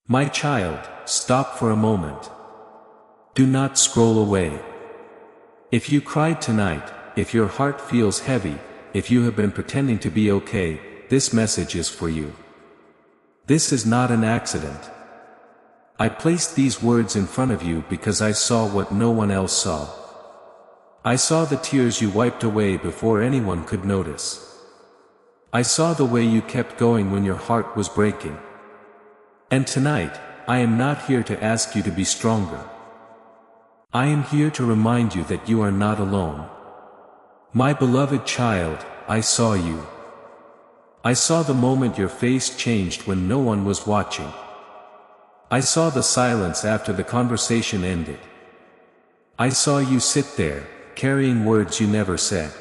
My child, stop for a moment. Do not scroll away. If you cried tonight, if your heart feels heavy, if you have been pretending to be okay, this message is for you. This is not an accident. I placed these words in front of you because I saw what no one else saw. I saw the tears you wiped away before anyone could notice. I saw the way you kept going when your heart was breaking. And tonight, I am not here to ask you to be stronger. I am here to remind you that you are not alone. My beloved child, I saw you. I saw the moment your face changed when no one was watching. I saw the silence after the conversation ended. I saw you sit there, carrying words you never said.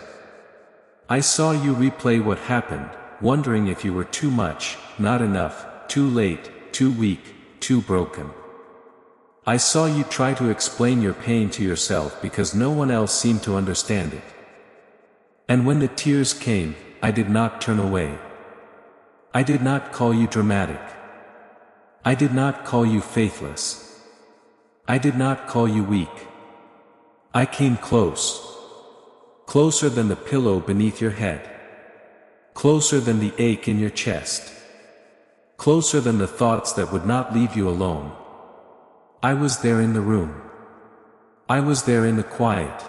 I saw you replay what happened, wondering if you were too much, not enough, too late, too weak, too broken. I saw you try to explain your pain to yourself because no one else seemed to understand it. And when the tears came, I did not turn away. I did not call you dramatic. I did not call you faithless. I did not call you weak. I came close. Closer than the pillow beneath your head. Closer than the ache in your chest. Closer than the thoughts that would not leave you alone. I was there in the room. I was there in the quiet.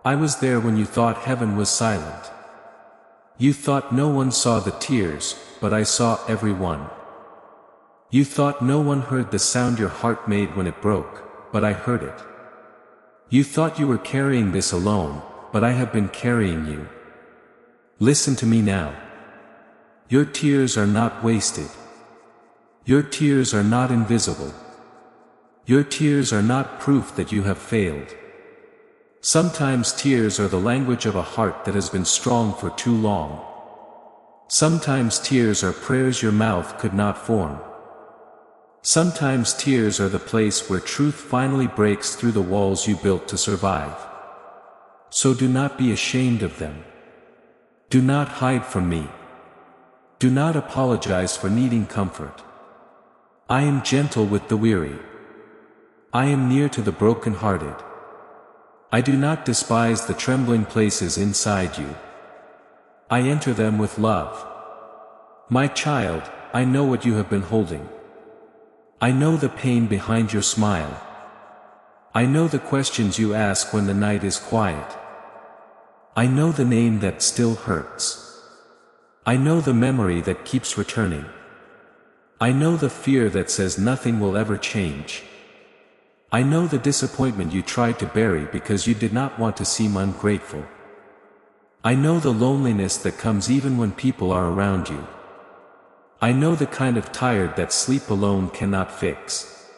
I was there when you thought heaven was silent. You thought no one saw the tears, but I saw every one. You thought no one heard the sound your heart made when it broke, but I heard it. You thought you were carrying this alone, but I have been carrying you. Listen to me now. Your tears are not wasted. Your tears are not invisible. Your tears are not proof that you have failed. Sometimes tears are the language of a heart that has been strong for too long. Sometimes tears are prayers your mouth could not form. Sometimes tears are the place where truth finally breaks through the walls you built to survive. So do not be ashamed of them. Do not hide from me. Do not apologize for needing comfort. I am gentle with the weary. I am near to the broken-hearted. I do not despise the trembling places inside you. I enter them with love. My child, I know what you have been holding. I know the pain behind your smile. I know the questions you ask when the night is quiet. I know the name that still hurts. I know the memory that keeps returning. I know the fear that says nothing will ever change. I know the disappointment you tried to bury because you did not want to seem ungrateful. I know the loneliness that comes even when people are around you. I know the kind of tired that sleep alone cannot fix.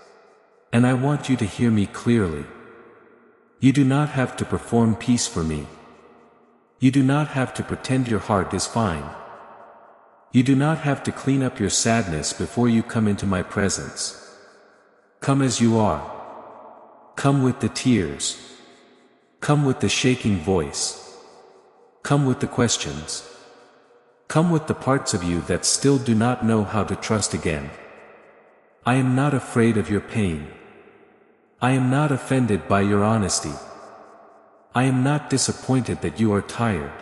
And I want you to hear me clearly. You do not have to perform peace for me. You do not have to pretend your heart is fine. You do not have to clean up your sadness before you come into my presence. Come as you are. Come with the tears. Come with the shaking voice. Come with the questions. Come with the parts of you that still do not know how to trust again. I am not afraid of your pain. I am not offended by your honesty. I am not disappointed that you are tired.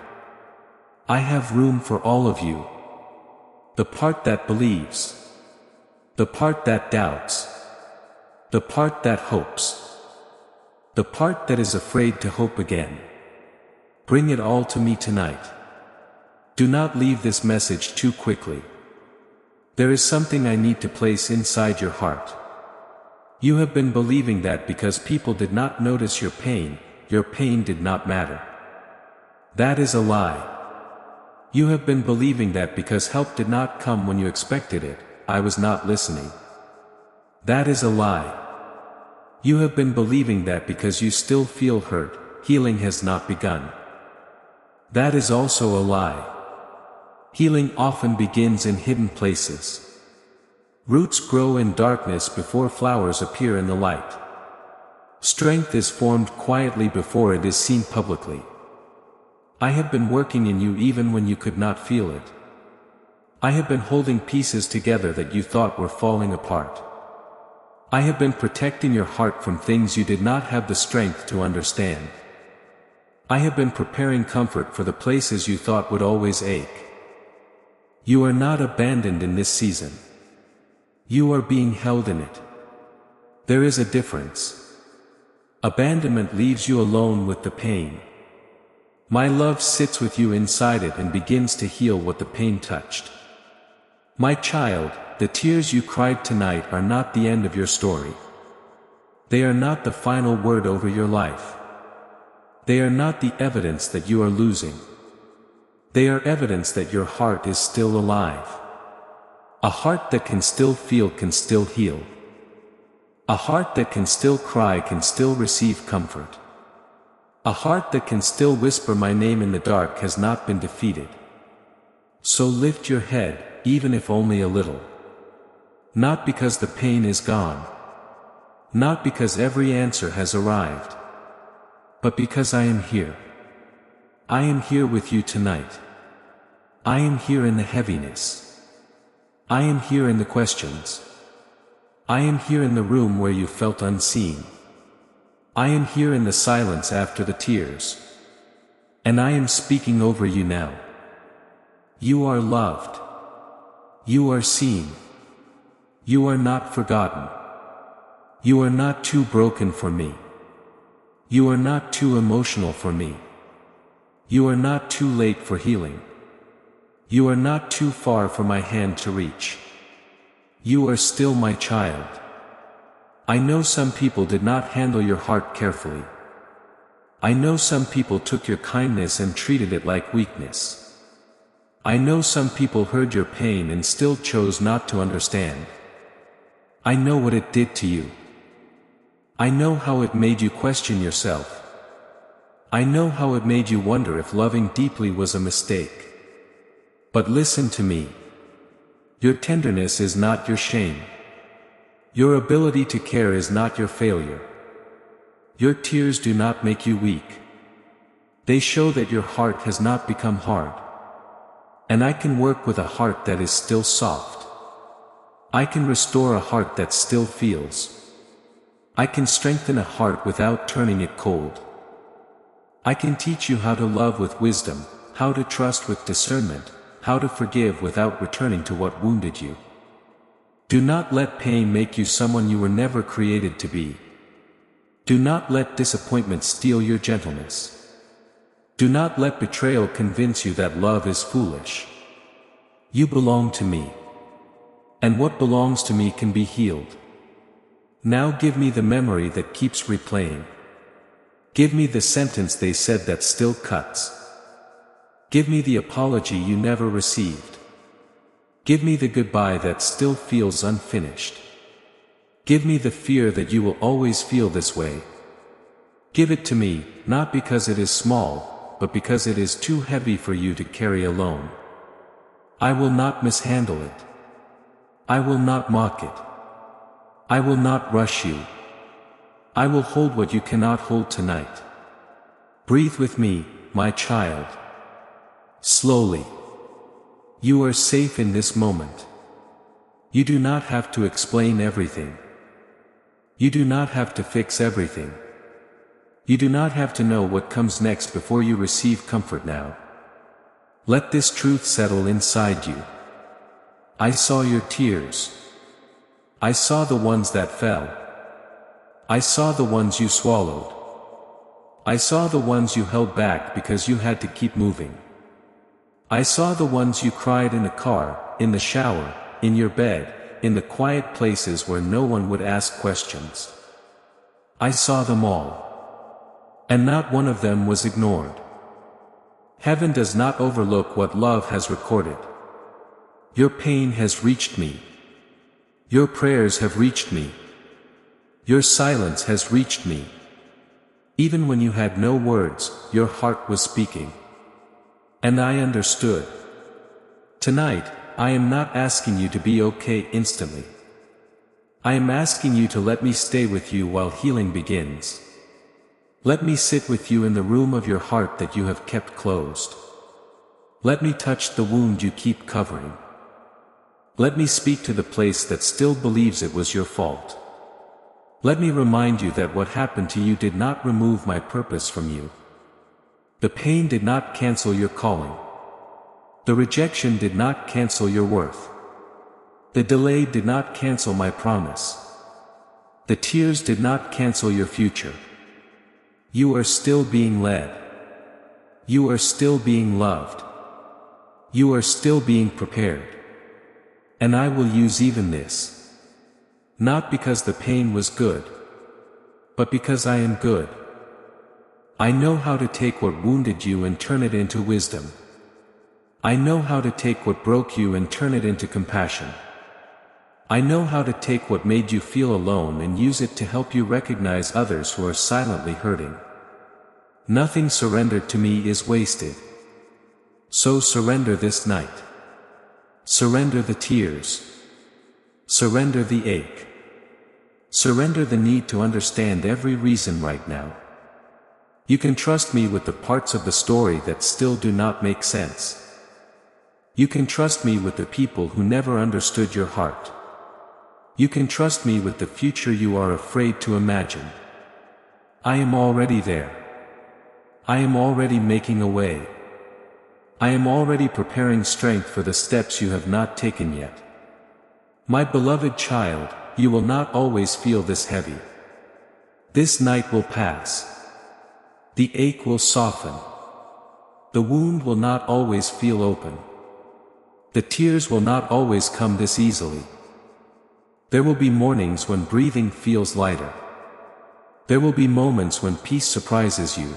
I have room for all of you. The part that believes. The part that doubts. The part that hopes. The part that is afraid to hope again. Bring it all to me tonight. Do not leave this message too quickly. There is something I need to place inside your heart. You have been believing that because people did not notice your pain did not matter. That is a lie. You have been believing that because help did not come when you expected it, I was not listening. That is a lie. You have been believing that because you still feel hurt, healing has not begun. That is also a lie. Healing often begins in hidden places. Roots grow in darkness before flowers appear in the light. Strength is formed quietly before it is seen publicly. I have been working in you even when you could not feel it. I have been holding pieces together that you thought were falling apart. I have been protecting your heart from things you did not have the strength to understand. I have been preparing comfort for the places you thought would always ache. You are not abandoned in this season. You are being held in it. There is a difference. Abandonment leaves you alone with the pain. My love sits with you inside it and begins to heal what the pain touched. My child, the tears you cried tonight are not the end of your story. They are not the final word over your life. They are not the evidence that you are losing. They are evidence that your heart is still alive. A heart that can still feel can still heal. A heart that can still cry can still receive comfort. A heart that can still whisper my name in the dark has not been defeated. So lift your head, even if only a little. Not because the pain is gone. Not because every answer has arrived. But because I am here. I am here with you tonight. I am here in the heaviness. I am here in the questions. I am here in the room where you felt unseen. I am here in the silence after the tears. And I am speaking over you now. You are loved. You are seen. You are not forgotten. You are not too broken for me. You are not too emotional for me. You are not too late for healing. You are not too far for my hand to reach. You are still my child. I know some people did not handle your heart carefully. I know some people took your kindness and treated it like weakness. I know some people heard your pain and still chose not to understand. I know what it did to you. I know how it made you question yourself. I know how it made you wonder if loving deeply was a mistake. But listen to me. Your tenderness is not your shame. Your ability to care is not your failure. Your tears do not make you weak. They show that your heart has not become hard. And I can work with a heart that is still soft. I can restore a heart that still feels. I can strengthen a heart without turning it cold. I can teach you how to love with wisdom, how to trust with discernment, how to forgive without returning to what wounded you. Do not let pain make you someone you were never created to be. Do not let disappointment steal your gentleness. Do not let betrayal convince you that love is foolish. You belong to me. And what belongs to me can be healed. Now give me the memory that keeps replaying. Give me the sentence they said that still cuts. Give me the apology you never received. Give me the goodbye that still feels unfinished. Give me the fear that you will always feel this way. Give it to me, not because it is small, but because it is too heavy for you to carry alone. I will not mishandle it. I will not mock it. I will not rush you. I will hold what you cannot hold tonight. Breathe with me, my child. Slowly. You are safe in this moment. You do not have to explain everything. You do not have to fix everything. You do not have to know what comes next before you receive comfort now. Let this truth settle inside you. I saw your tears. I saw the ones that fell. I saw the ones you swallowed. I saw the ones you held back because you had to keep moving. I saw the ones you cried in the car, in the shower, in your bed, in the quiet places where no one would ask questions. I saw them all. And not one of them was ignored. Heaven does not overlook what love has recorded. Your pain has reached me. Your prayers have reached me. Your silence has reached me. Even when you had no words, your heart was speaking. And I understood. Tonight, I am not asking you to be okay instantly. I am asking you to let me stay with you while healing begins. Let me sit with you in the room of your heart that you have kept closed. Let me touch the wound you keep covering. Let me speak to the place that still believes it was your fault. Let me remind you that what happened to you did not remove my purpose from you. The pain did not cancel your calling. The rejection did not cancel your worth. The delay did not cancel my promise. The tears did not cancel your future. You are still being led. You are still being loved. You are still being prepared. And I will use even this. Not because the pain was good, but because I am good. I know how to take what wounded you and turn it into wisdom. I know how to take what broke you and turn it into compassion. I know how to take what made you feel alone and use it to help you recognize others who are silently hurting. Nothing surrendered to me is wasted. So surrender this night. Surrender the tears. Surrender the ache. Surrender the need to understand every reason right now. You can trust me with the parts of the story that still do not make sense. You can trust me with the people who never understood your heart. You can trust me with the future you are afraid to imagine. I am already there. I am already making a way. I am already preparing strength for the steps you have not taken yet. My beloved child, you will not always feel this heavy. This night will pass. The ache will soften. The wound will not always feel open. The tears will not always come this easily. There will be mornings when breathing feels lighter. There will be moments when peace surprises you.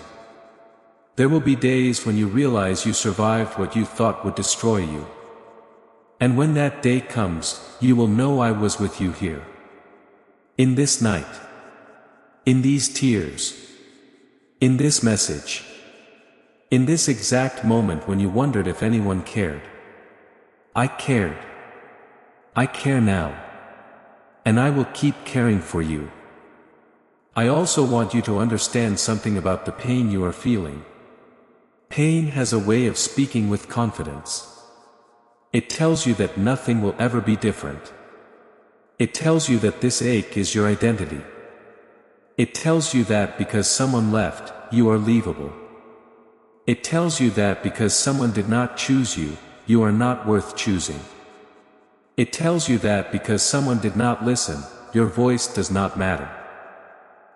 There will be days when you realize you survived what you thought would destroy you. And when that day comes, you will know I was with you here. In this night. In these tears. In this message. In this exact moment when you wondered if anyone cared. I cared. I care now. And I will keep caring for you. I also want you to understand something about the pain you are feeling. Pain has a way of speaking with confidence. It tells you that nothing will ever be different. It tells you that this ache is your identity. It tells you that because someone left, you are leavable. It tells you that because someone did not choose you, you are not worth choosing. It tells you that because someone did not listen, your voice does not matter.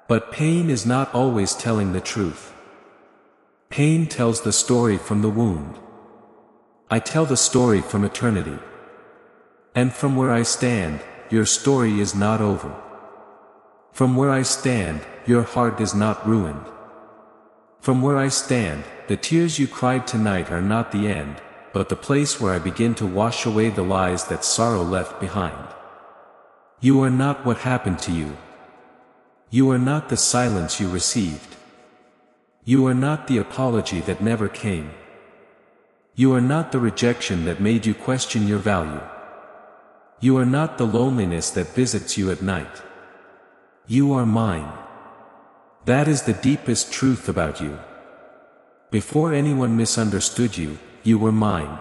But pain is not always telling the truth. Pain tells the story from the wound. I tell the story from eternity. And from where I stand, your story is not over. From where I stand, your heart is not ruined. From where I stand, the tears you cried tonight are not the end, but the place where I begin to wash away the lies that sorrow left behind. You are not what happened to you. You are not the silence you received. You are not the apology that never came. You are not the rejection that made you question your value. You are not the loneliness that visits you at night. You are mine. That is the deepest truth about you. Before anyone misunderstood you, you were mine.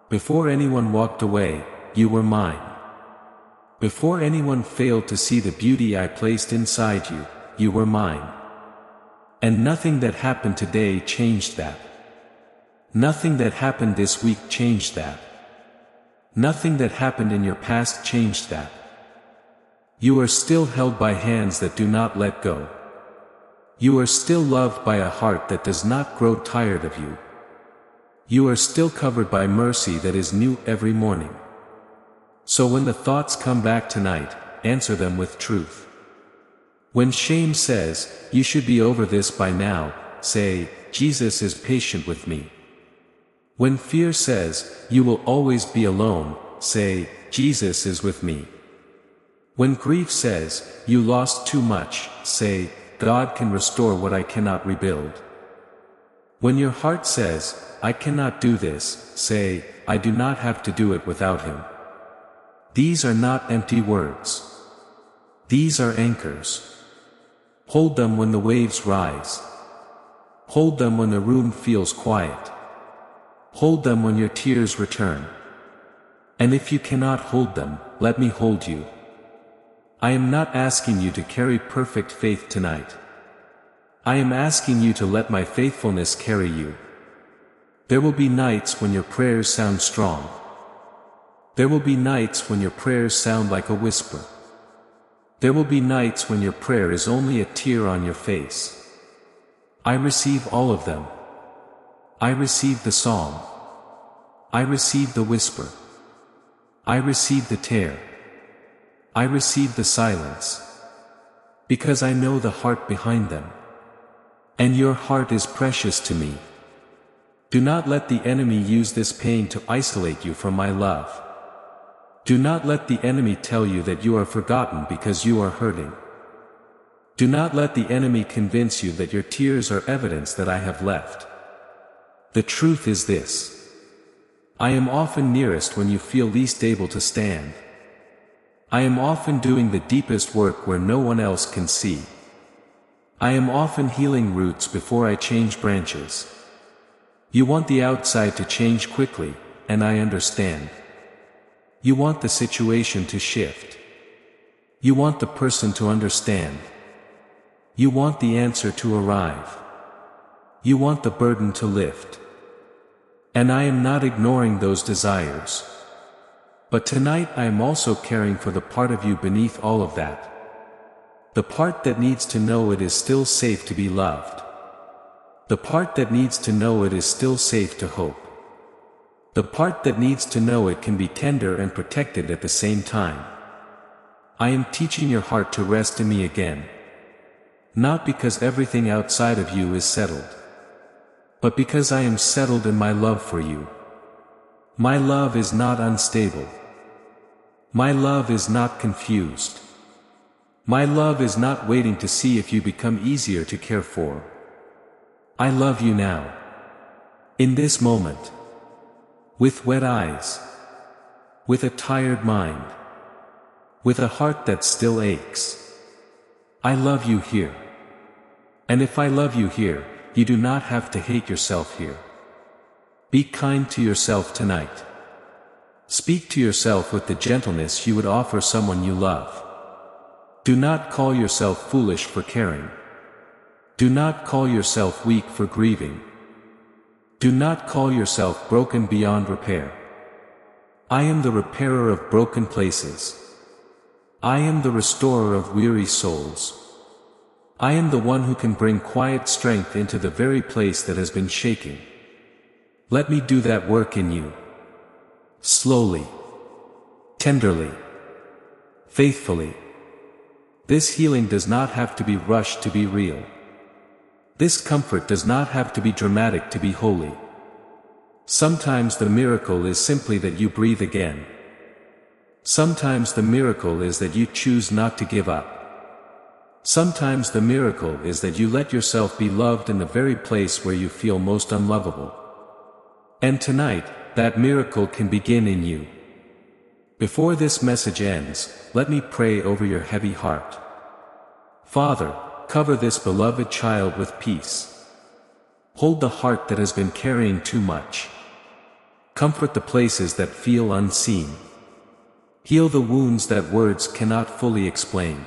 Before anyone walked away, you were mine. Before anyone failed to see the beauty I placed inside you, you were mine. And nothing that happened today changed that. Nothing that happened this week changed that. Nothing that happened in your past changed that. You are still held by hands that do not let go. You are still loved by a heart that does not grow tired of you. You are still covered by mercy that is new every morning. So when the thoughts come back tonight, answer them with truth. When shame says, you should be over this by now, say, Jesus is patient with me. When fear says, you will always be alone, say, Jesus is with me. When grief says, you lost too much, say, God can restore what I cannot rebuild. When your heart says, I cannot do this, say, I do not have to do it without Him. These are not empty words. These are anchors. Hold them when the waves rise. Hold them when the room feels quiet. Hold them when your tears return. And if you cannot hold them, let me hold you. I am not asking you to carry perfect faith tonight. I am asking you to let my faithfulness carry you. There will be nights when your prayers sound strong. There will be nights when your prayers sound like a whisper. There will be nights when your prayer is only a tear on your face. I receive all of them. I receive the song. I receive the whisper. I receive the tear. I receive the silence. Because I know the heart behind them. And your heart is precious to me. Do not let the enemy use this pain to isolate you from my love. Do not let the enemy tell you that you are forgotten because you are hurting. Do not let the enemy convince you that your tears are evidence that I have left. The truth is this. I am often nearest when you feel least able to stand. I am often doing the deepest work where no one else can see. I am often healing roots before I change branches. You want the outside to change quickly, and I understand. You want the situation to shift. You want the person to understand. You want the answer to arrive. You want the burden to lift. And I am not ignoring those desires. But tonight I am also caring for the part of you beneath all of that. The part that needs to know it is still safe to be loved. The part that needs to know it is still safe to hope. The part that needs to know it can be tender and protected at the same time. I am teaching your heart to rest in me again. Not because everything outside of you is settled. But because I am settled in my love for you. My love is not unstable. My love is not confused. My love is not waiting to see if you become easier to care for. I love you now. In this moment. With wet eyes. With a tired mind. With a heart that still aches. I love you here. And if I love you here, you do not have to hate yourself here. Be kind to yourself tonight. Speak to yourself with the gentleness you would offer someone you love. Do not call yourself foolish for caring. Do not call yourself weak for grieving. Do not call yourself broken beyond repair. I am the repairer of broken places. I am the restorer of weary souls. I am the one who can bring quiet strength into the very place that has been shaking. Let me do that work in you. Slowly. Tenderly. Faithfully. This healing does not have to be rushed to be real. This comfort does not have to be dramatic to be holy. Sometimes the miracle is simply that you breathe again. Sometimes the miracle is that you choose not to give up. Sometimes the miracle is that you let yourself be loved in the very place where you feel most unlovable. And tonight, that miracle can begin in you. Before this message ends, let me pray over your heavy heart. Father, cover this beloved child with peace. Hold the heart that has been carrying too much. Comfort the places that feel unseen. Heal the wounds that words cannot fully explain.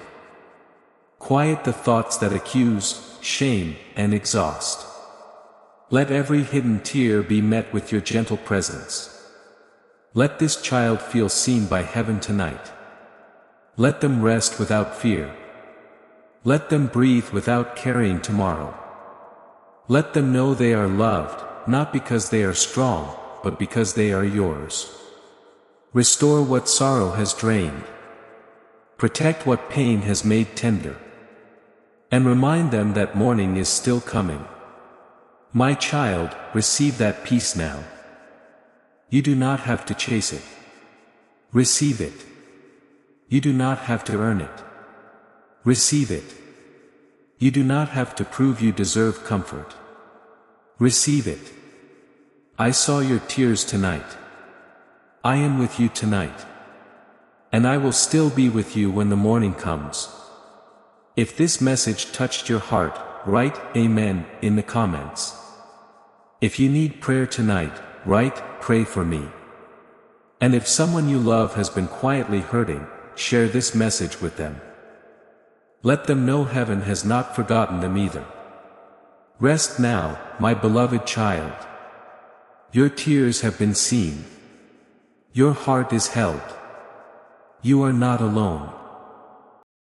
Quiet the thoughts that accuse, shame, and exhaust. Let every hidden tear be met with your gentle presence. Let this child feel seen by heaven tonight. Let them rest without fear. Let them breathe without carrying tomorrow. Let them know they are loved, not because they are strong, but because they are yours. Restore what sorrow has drained. Protect what pain has made tender. And remind them that morning is still coming. My child, receive that peace now. You do not have to chase it. Receive it. You do not have to earn it. Receive it. You do not have to prove you deserve comfort. Receive it. I saw your tears tonight. I am with you tonight. And I will still be with you when the morning comes. If this message touched your heart, write Amen in the comments. If you need prayer tonight, write Pray for me. And if someone you love has been quietly hurting, share this message with them. Let them know heaven has not forgotten them either. Rest now, my beloved child. Your tears have been seen. Your heart is held. You are not alone.